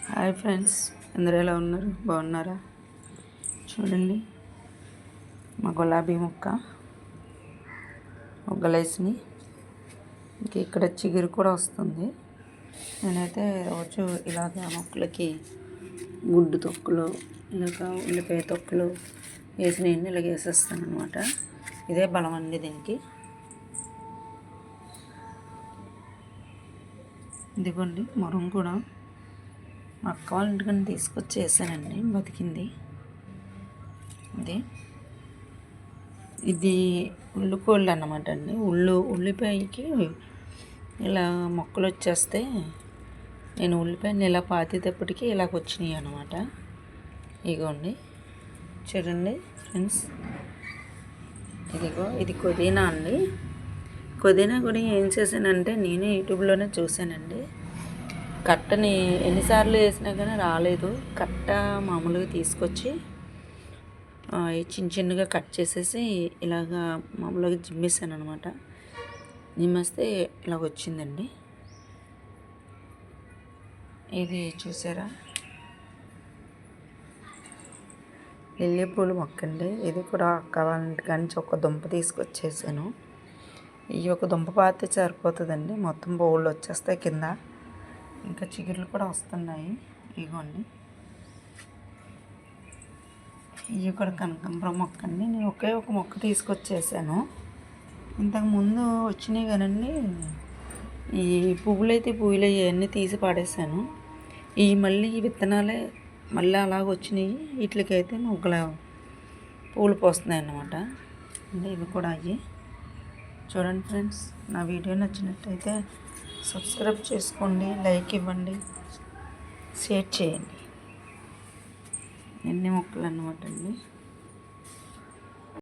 Hi friends, అందరూ ఎలా ఉన్నారు? బాగున్నారా? చూడండి, మా గులాబీ మొక్క మొగ్గలేసినాయి. ఇంక ఇక్కడ చిగురు కూడా వస్తుంది. నేనైతే రోజు ఇలాగ మొక్కలకి గుడ్డు తొక్కులు, ఇలాగ ఉల్లిపాయ తొక్కులు వేసినవన్నీ ఇలాగ వేసేస్తాను అనమాట. ఇదే బలం అండి దీనికి. ఇదిగోండి, మొరం కూడా మా అక్క వాళ్ళ ఇంటికని తీసుకొచ్చి వేసానండి, బతికింది. ఇది ఉల్లికోళ్ళు అన్నమాట అండి. ఉల్లిపాయకి ఇలా మొక్కలు వచ్చేస్తే నేను ఉల్లిపాయని ఇలా పాతేటప్పటికి ఇలాగ వచ్చినాయి అన్నమాట. ఇదిగోండి, చూడండి ఫ్రెండ్స్, ఇది పుదీనా అండి. పుదీనా కూడా ఏం చేశానంటే నేను యూట్యూబ్లోనే చూశానండి. కట్టని ఎన్నిసార్లు వేసినా కానీ రాలేదు. కట్ట మామూలుగా తీసుకొచ్చి చిన్న చిన్నగా కట్ చేసేసి ఇలాగా మామూలుగా జిమ్మేసాను అనమాట. జిమ్మేస్తే ఇలాగ వచ్చిందండి. ఇది చూసారా, లిల్లీ పూలు మొక్కండి. ఇది కూడా కావాలంటే కానీ ఒక దుంప తీసుకొచ్చేసాను. ఈ ఒక దుంప పాతే సరిపోతుందండి, మొత్తం బౌళ్ళు వచ్చేస్తాయి కింద. ఇంకా చిగుర్లు కూడా వస్తున్నాయి. ఇదిగోండి, ఇవి కూడా కనకాంబరం మొక్క అండి. నేను ఒకే ఒక మొక్క తీసుకొచ్చేసాను. ఇంతకుముందు వచ్చినాయి కానండి, ఈ పువ్వులు ఇవన్నీ తీసి పాడేసాను. ఈ మళ్ళీ ఈ విత్తనాలే మళ్ళీ అలాగ వచ్చినాయి. వీటికైతే మొగ్గల పూలు పోస్తున్నాయి అన్నమాట. అంటే ఇవి కూడా అయ్యి. చూడండి ఫ్రెండ్స్, నా వీడియో నచ్చినట్టయితే సబ్స్క్రైబ్ చేసుకోండి, లైక్ ఇవ్వండి, షేర్ చేయండి. ఎన్ని మొక్కలు అన్నమాట అండి.